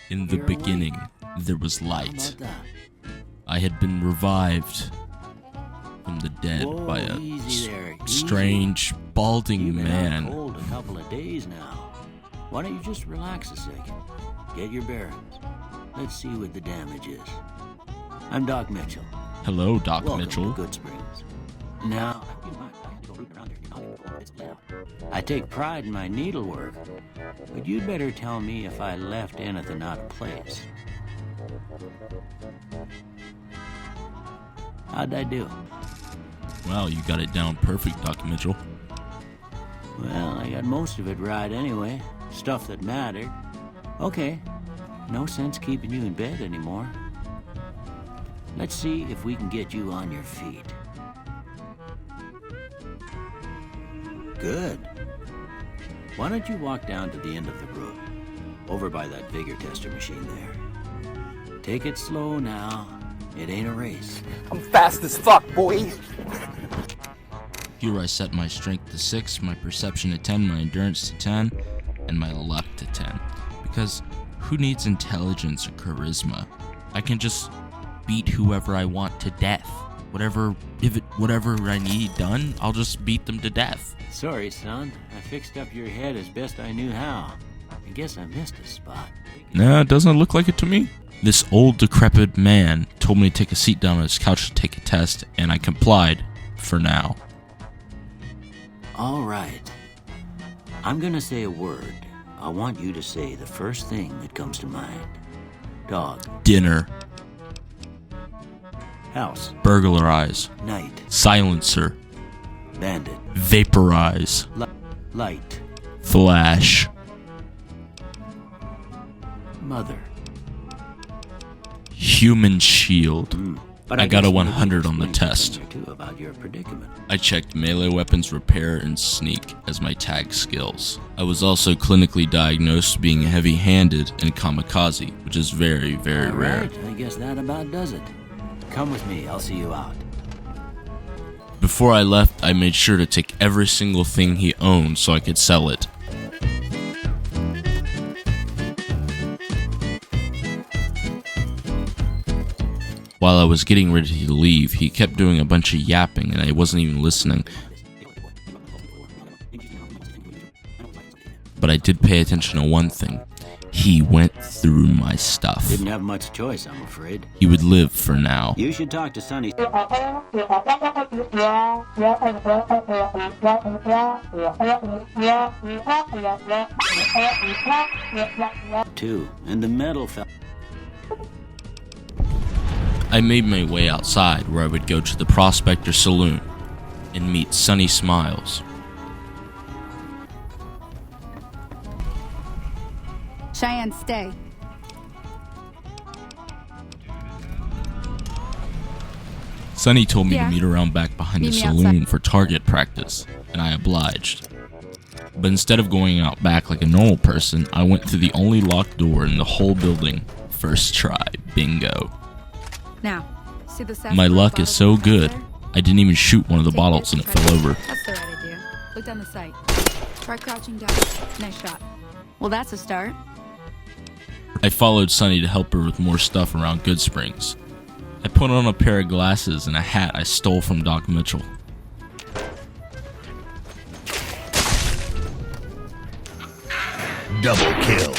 In the beginning, there was light. How about that? I had been revived from the dead Whoa, by a easy there, easy. strange, balding You've been out man. cold a couple of days now. Why don't you just relax a second? Get your bearings. Let's see what the damage is. I'm Doc Mitchell. Hello, Doc Welcome Mitchell. to Good Springs. Now, I take pride in my needlework, but you'd better tell me if I left anything out of place. How'd I do? Wow, you got it down perfect, Doc Mitchell. Well, I got most of it right anyway. Stuff that mattered. Okay, no sense keeping you in bed anymore. Let's see if we can get you on your feet. Good. Why don't you walk down to the end of the room, over by that vigor tester machine there. Take it slow now. It ain't a race. I'm fast as fuck, boy. Here I set my strength to 6, my perception to 10, my endurance to 10, and my luck to 10. Because who needs intelligence or charisma? I can just beat whoever I want to death. Whatever I need done, I'll just beat them to death. Sorry, son. I fixed up your head as best I knew how. I guess I missed a spot. Nah, it doesn't look like it to me. This old, decrepit man told me to take a seat down on his couch to take a test, and I complied, for now. All right. I'm gonna say a word. I want you to say the first thing that comes to mind. Dog. Dinner. House. Burglarize. Night. Silencer. Bandit. Vaporize. Light. Flash. Mother. Human shield. But I got guess a maybe 100 on the explain test. something or two about your predicament. I checked melee weapons repair and sneak as my tag skills. I was also clinically diagnosed being heavy-handed and kamikaze, which is very, very All rare. right, I guess that about does it. Come with me, I'll see you out. Before I left, I made sure to take every single thing he owned so I could sell it. While I was getting ready to leave, he kept doing a bunch of yapping and I wasn't even listening. But I did pay attention to one thing. He went through my stuff. Didn't have much choice, I'm afraid. He would live for now. You should talk to Sonny. Too, and the metal fell. I made my way outside where I would go to the Prospector Saloon and meet Sunny Smiles. Cheyenne, stay. Sunny told me Yeah. to meet around back behind the Meet me saloon outside. for target practice, and I obliged. But instead of going out back like a normal person, I went through the only locked door in the whole building. First try, bingo. Now, see the My luck is so good, I didn't even shoot one of the bottles and it fell over. That's the right idea. Look down the sight. Try crouching down. Nice shot. Well, that's a start. I followed Sunny to help her with more stuff around Good Springs. I put on a pair of glasses and a hat I stole from Doc Mitchell. Double kill.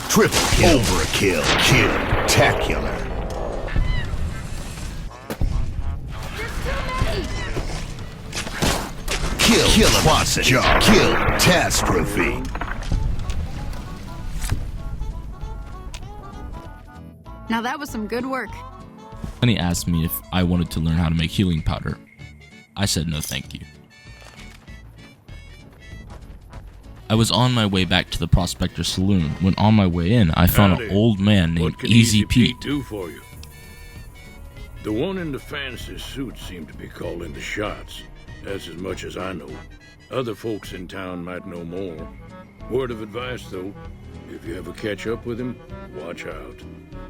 Triple kill. Overkill. Kill-tacular. Kill atrocity. Kill-tastrophe. Now that was some good work. Sunny asked me if I wanted to learn how to make healing powder. I said no thank you. I was on my way back to the Prospector Saloon when on my way in I found Howdy. an old man named What can Easy Pete. do for you? The one in the fancy suit seemed to be calling the shots. That's as much as I know. Other folks in town might know more. Word of advice, though, if you ever catch up with him, watch out.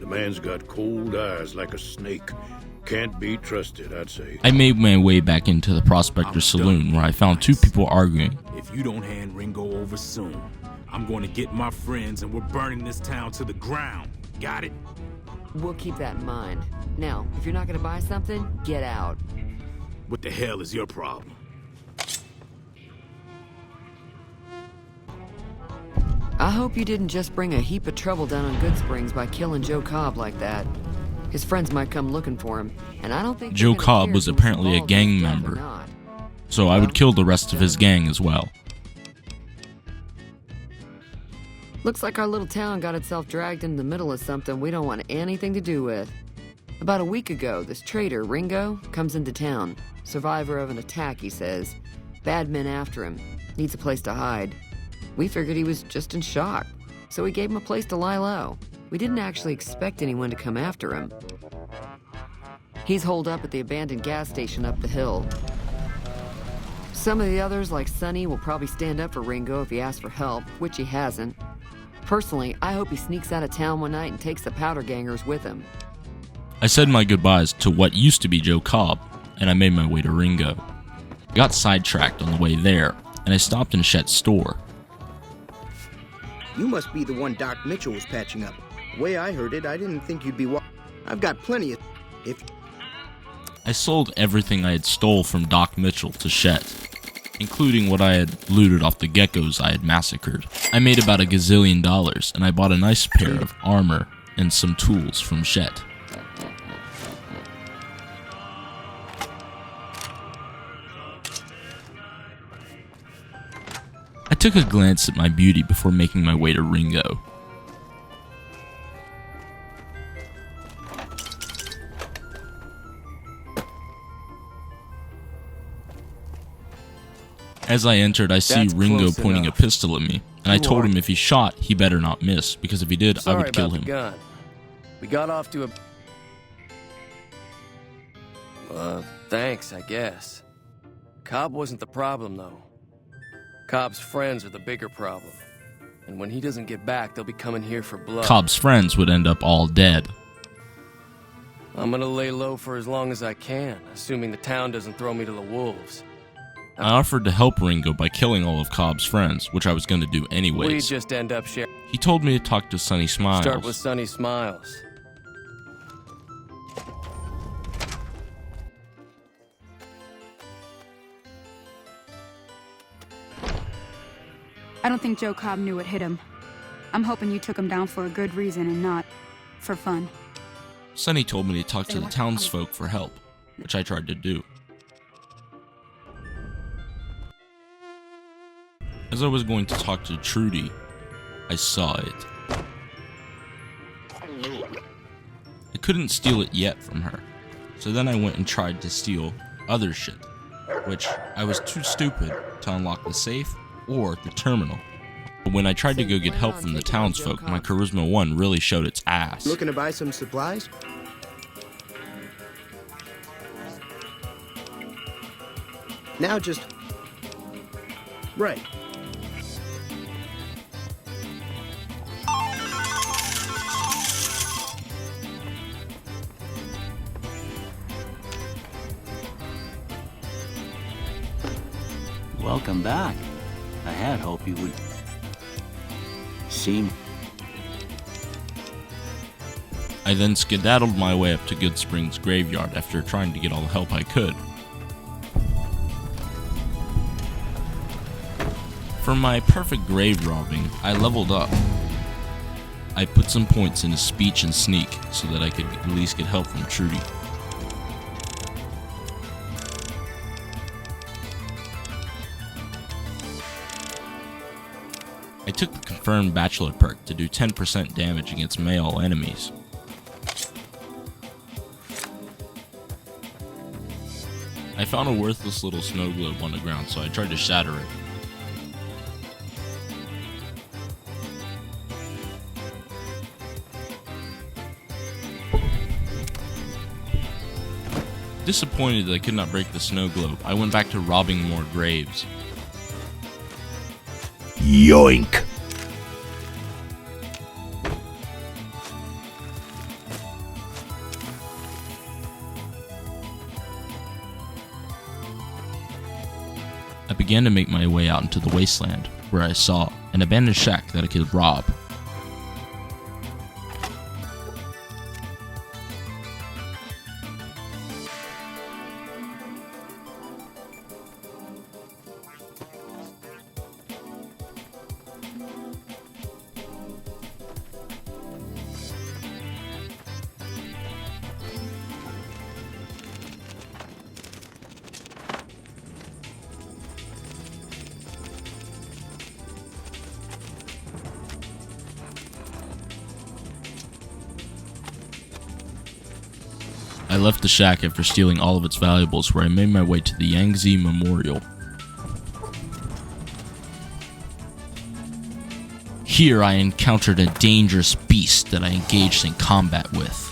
The man's got cold eyes like a snake. Can't be trusted, I'd say. I made my way back into the Prospector Saloon where I found two people arguing. If you don't hand Ringo over soon, I'm going to get my friends and we're burning this town to the ground. Got it? We'll keep that in mind. Now, if you're not gonna buy something, get out. What the hell is your problem? I hope you didn't just bring a heap of trouble down on Good Springs by killing Joe Cobb like that. His friends might come looking for him, and I don't think Joe they're gonna Cobb care was if he apparently a involved in his gang death or member. not. So I would kill the rest of his gang as well. Looks like our little town got itself dragged into the middle of something we don't want anything to do with. About a week ago, this traitor, Ringo, comes into town. Survivor of an attack, he says. Bad men after him. Needs a place to hide. We figured he was just in shock, so we gave him a place to lie low. We didn't actually expect anyone to come after him. He's holed up at the abandoned gas station up the hill. Some of the others, like Sonny, will probably stand up for Ringo if he asks for help, which he hasn't. Personally, I hope he sneaks out of town one night and takes the powder gangers with him. I said my goodbyes to what used to be Joe Cobb, and I made my way to Ringo. I got sidetracked on the way there, and I stopped in Chet's store. You must be the one Doc Mitchell was patching up. The way I heard it, I didn't think you'd be I've got plenty of... I sold everything I had stole from Doc Mitchell to Chet, including what I had looted off the geckos I had massacred. I made about $1 gazillion, and I bought a nice pair of armor and some tools from Chet. I took a glance at my beauty before making my way to Ringo. As I entered, I see That's Ringo close pointing enough. a pistol at me, and I You told are- him if he shot, he better not miss, because if he did, I Sorry would kill about him. the gun. We got off to a... thanks, I guess. Cobb wasn't the problem, though. Cobb's friends are the bigger problem. And when he doesn't get back, they'll be coming here for blood. Cobb's friends would end up all dead. I'm gonna lay low for as long as I can, assuming the town doesn't throw me to the wolves. I offered to help Ringo by killing all of Cobb's friends, which I was going to do We anyways. just end up sharing. He told me to talk to Sonny Smiles. Start with Sunny Smiles. I don't think Joe Cobb knew what hit him. I'm hoping you took him down for a good reason and not for fun. Sonny told me to talk to the townsfolk for help, which I tried to do. As I was going to talk to Trudy, I saw it. I couldn't steal it yet from her, so then I went and tried to steal other shit, which I was too stupid to unlock the safe or the terminal. But when I tried to go get help from the townsfolk, my Charisma 1 really showed its ass. Looking to buy some supplies? Now just... Right. Welcome back. I had hoped you would seem... I then skedaddled my way up to Good Springs Graveyard after trying to get all the help I could. For my perfect grave robbing, I leveled up. I put some points into speech and sneak so that I could at least get help from Trudy. I took the confirmed bachelor perk to do 10% damage against male enemies. I found a worthless little snow globe on the ground, so I tried to shatter it. Disappointed that I could not break the snow globe, I went back to robbing more graves. Yoink. I began to make my way out into the Wasteland, where I saw an abandoned shack that I could rob. I left the shack after stealing all of its valuables, where I made my way to the Yangtze Memorial. Here I encountered a dangerous beast that I engaged in combat with.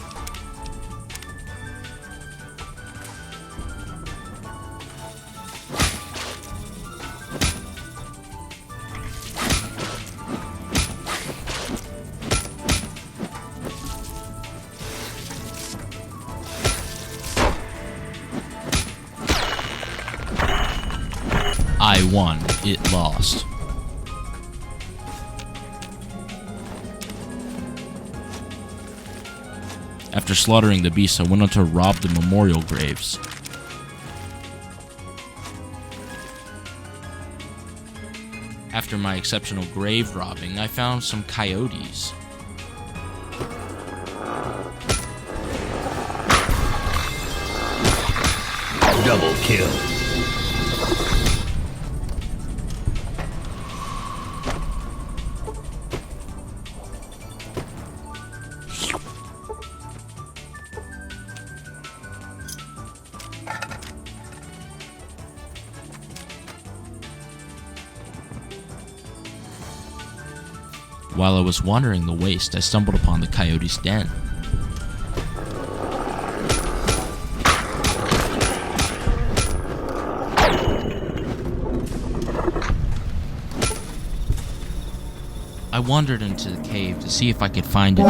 I won, it lost. After slaughtering the beast, I went on to rob the memorial graves. After my exceptional grave robbing, I found some coyotes. Double kill. While I was wandering the waste, I stumbled upon the coyote's den. I wandered into the cave to see if I could find it.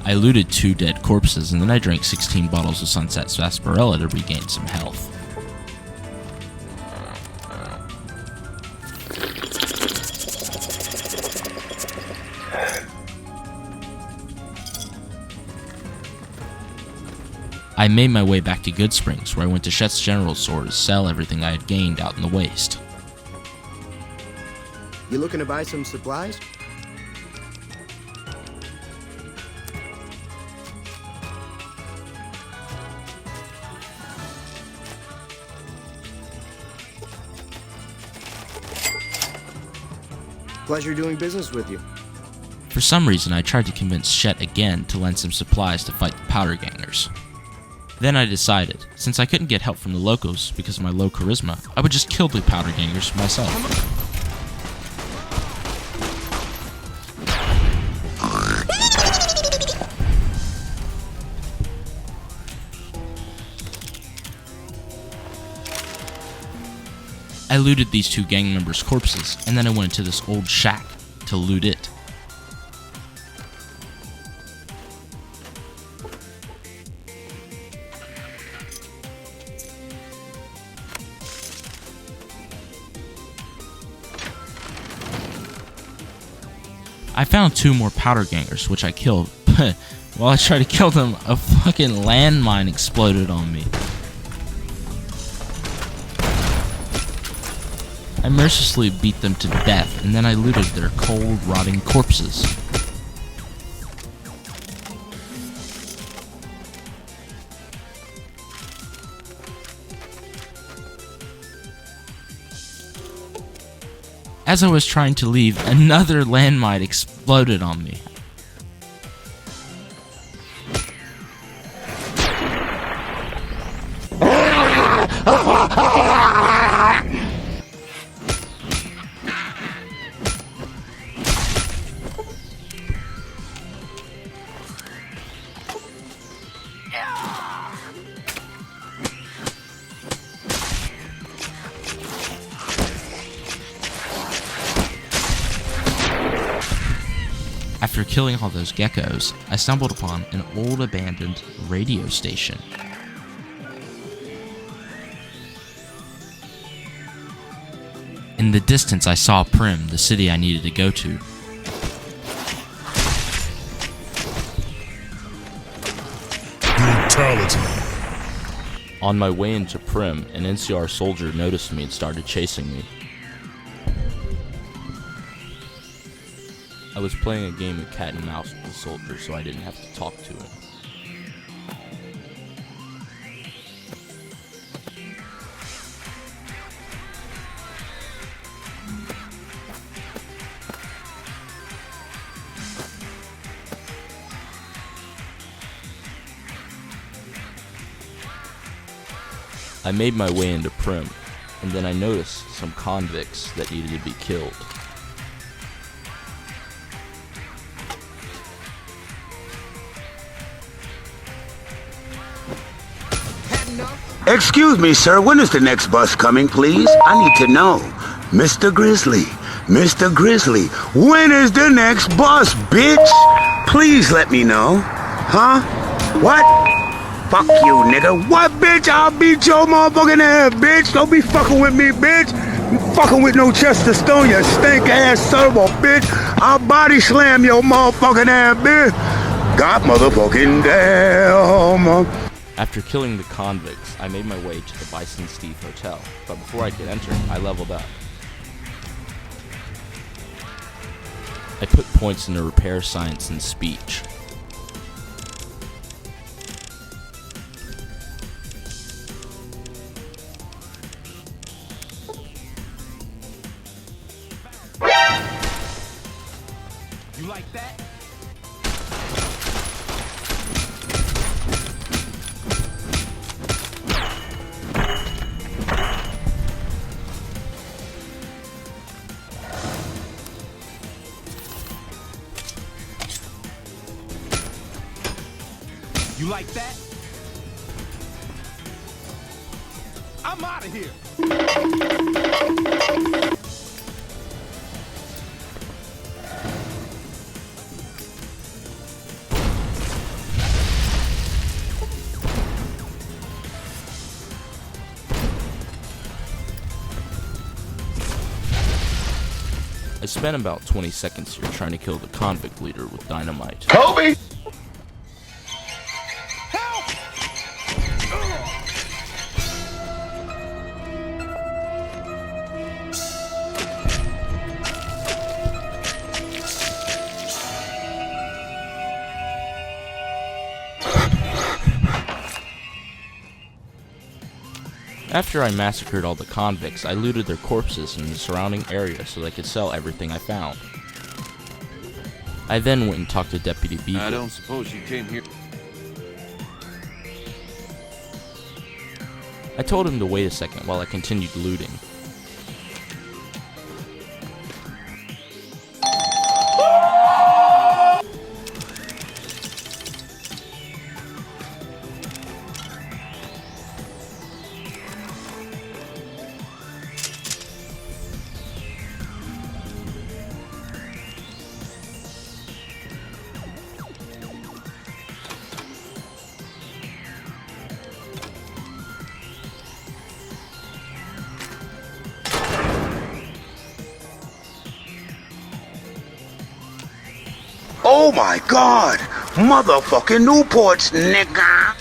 I looted 2 dead corpses, and then I drank 16 bottles of Sunset Sarsaparilla to regain some health. I made my way back to Good Springs, where I went to Chet's General Store to sell everything I had gained out in the waste. You looking to buy some supplies? Pleasure doing business with you. For some reason, I tried to convince Chet again to lend some supplies to fight the powder gangers. Then I decided, since I couldn't get help from the locals because of my low charisma, I would just kill the powder gangers myself. I looted these 2 gang members' corpses, and then I went into this old shack to loot it. I found 2 more powder gangers, which I killed, but while I tried to kill them, a fucking landmine exploded on me. I mercilessly beat them to death, and then I looted their cold, rotting corpses. As I was trying to leave, another landmine exploded on me. After After killing all those geckos, I stumbled upon an old abandoned radio station. In the distance, I saw Prim, the city I needed to go to. Brutality. On my way into Prim, an NCR soldier noticed me and started chasing me. I was playing a game of cat and mouse with the soldier, so I didn't have to talk to him. I made my way into Prim, and then I noticed some convicts that needed to be killed. Excuse me, sir. When is the next bus coming, please? I need to know. Mr. Grizzly. Mr. Grizzly. When is the next bus, bitch? Please let me know. Huh? What? Fuck you, nigga. What, bitch? I'll beat your motherfucking ass, bitch. Don't be fucking with me, bitch. You fucking with no Chester Stone, you stink-ass servo, bitch. I'll body slam your motherfucking ass, bitch. God motherfucking damn. After killing the convicts, I made my way to the Bison Steve Hotel, but before I could enter, I leveled up. I put points into repair science and speech. You like that? You like that? I'm out of here. I spent about 20 seconds here trying to kill the convict leader with dynamite. Kobe! After I massacred all the convicts, I looted their corpses in the surrounding area so they could sell everything I found. I then went and talked to Deputy Beagle. I don't suppose you came here. I told him to wait a second while I continued looting. Oh my god! Motherfucking Newports, nigga!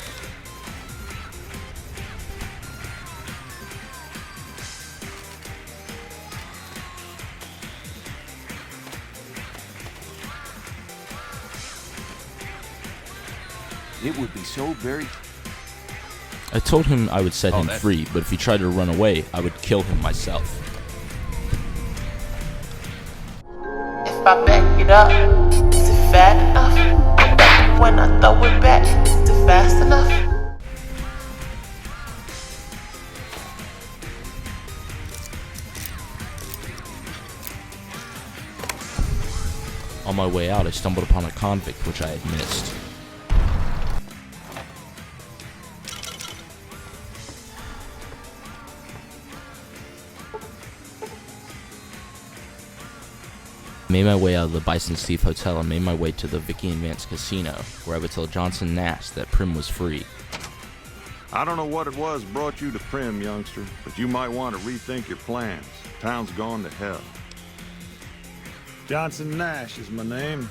It would be so very... I told him I would set him free, but if he tried to run away, I would kill him myself. If I back it up, is it fat enough? When I throw it back, is it fast enough? On my way out, I stumbled upon a convict which I had missed. Made my way out of the Bison Steve Hotel and made my way to the Vicky and Vance Casino, where I would tell Johnson Nash that Prim was free. I don't know what it was brought you to Prim, youngster, but you might want to rethink your plans. Town's gone to hell. Johnson Nash is my name.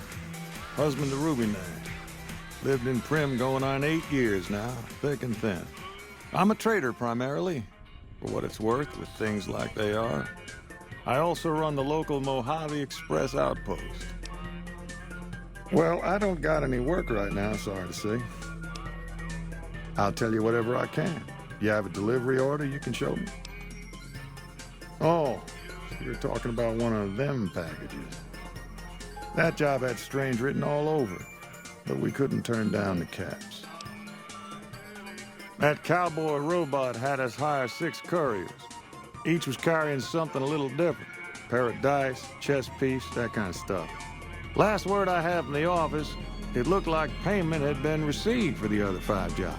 Husband to Ruby Nash. Lived in Prim going on 8 years now, thick and thin. I'm a trader primarily, for what it's worth with things like they are. I also run the local Mojave Express outpost. Well, I don't got any work right now, sorry to say. I'll tell you whatever I can. You have a delivery order you can show me? Oh, you're talking about one of them packages. That job had strange written all over it, but we couldn't turn down the caps. That cowboy robot had us hire 6 couriers. Each was carrying something a little different. Pair of dice, chess piece, that kind of stuff. Last word I have from the office, it looked like payment had been received for the other 5 jobs.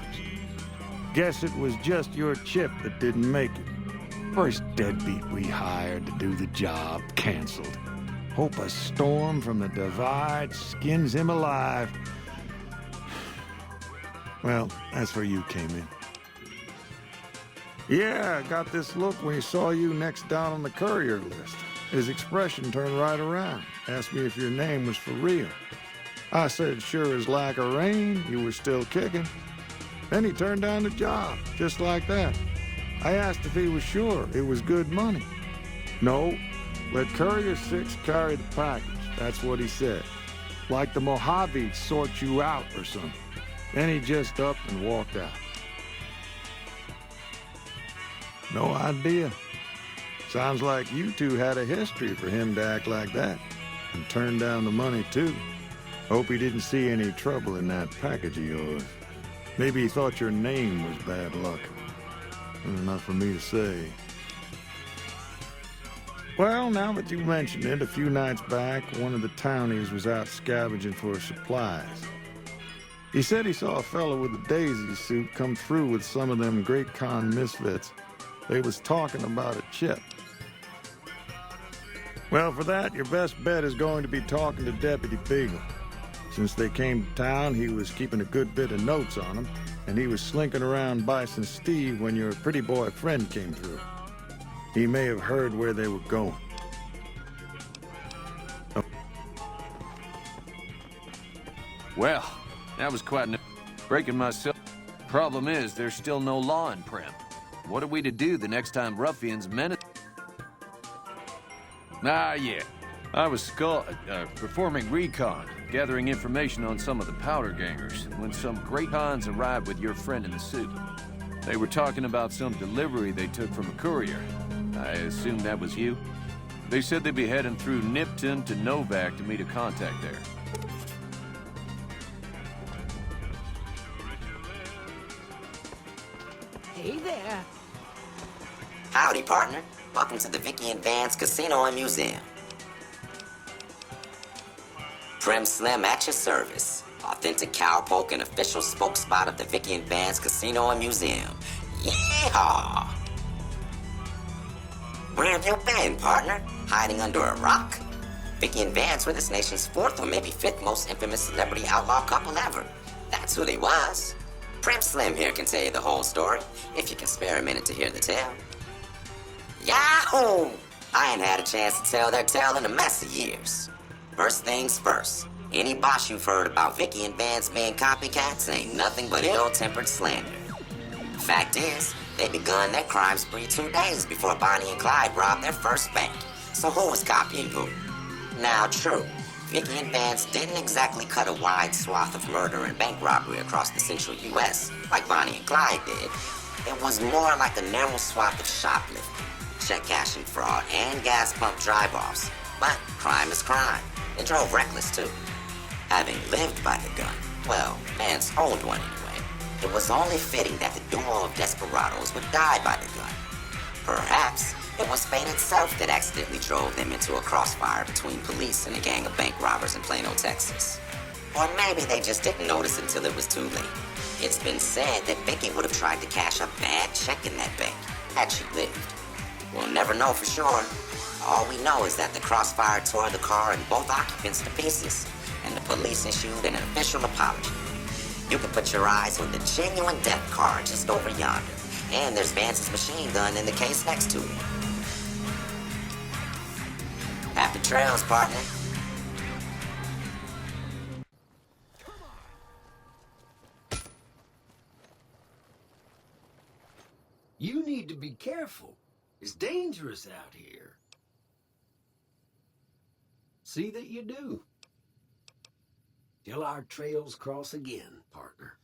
Guess it was just your chip that didn't make it. First deadbeat we hired to do the job canceled. Hope a storm from the divide skins him alive. Well, that's where you came in. Yeah, I got this look when he saw you next down on the courier list. His expression turned right around. Asked me if your name was for real. I said, sure as lack of rain, you were still kicking. Then he turned down the job, just like that. I asked if he was sure it was good money. No, let Courier 6 carry the package. That's what he said. Like the Mojave sort you out or something. Then he just up and walked out. No idea. Sounds like you two had a history for him to act like that. And turn down the money, too. Hope he didn't see any trouble in that package of yours. Maybe he thought your name was bad luck. Enough for me to say. Well, now that you mention it, a few nights back, one of the townies was out scavenging for supplies. He said he saw a fellow with a daisy suit come through with some of them Great Con misfits. They was talking about a chip. Well, for that, your best bet is going to be talking to Deputy Beagle. Since they came to town, he was keeping a good bit of notes on them, and he was slinking around Bison Steve when your pretty boy friend came through. He may have heard where they were going. Well, that was quite breaking myself. Problem is, there's still no law in Prim. What are we to do the next time ruffians menace? Yeah. I was performing recon, gathering information on some of the powder gangers, when some great cons arrived with your friend in the suit. They were talking about some delivery they took from a courier. I assume that was you? They said they'd be heading through Nipton to Novak to meet a contact there. Hey there. Howdy, partner. Welcome to the Vicky and Vance Casino and Museum. Prim Slim at your service. Authentic cowpoke and official spokesspot of the Vicky and Vance Casino and Museum. Yeehaw! Where have you been, partner? Hiding under a rock? Vicky and Vance were this nation's 4th or maybe 5th most infamous celebrity outlaw couple ever. That's who they was. Prim Slim here can tell you the whole story, if you can spare a minute to hear the tale. Yahoo! I ain't had a chance to tell their tale in a mess of years. First things first, any boss you've heard about Vicky and Vance being copycats ain't nothing but ill-tempered slander. Fact is, they begun their crime spree 2 days before Bonnie and Clyde robbed their first bank. So who was copying who? Now, true, Vicky and Vance didn't exactly cut a wide swath of murder and bank robbery across the central U.S. like Bonnie and Clyde did. It was more like a narrow swath of shoplifting, check cashing fraud, and gas pump drive-offs. But crime is crime. They drove reckless, too. Having lived by the gun, well, Vance owned one anyway, it was only fitting that the duo of desperados would die by the gun. Perhaps it was fate itself that accidentally drove them into a crossfire between police and a gang of bank robbers in Plano, Texas. Or maybe they just didn't notice until it was too late. It's been said that Vicky would have tried to cash a bad check in that bank had she lived. We'll never know for sure. All we know is that the crossfire tore the car and both occupants to pieces, and the police issued an official apology. You can put your eyes on the genuine death car just over yonder, and there's Vance's machine gun in the case next to it. Happy trails, partner. You need to be careful. It's dangerous out here. See that you do. Till our trails cross again, partner.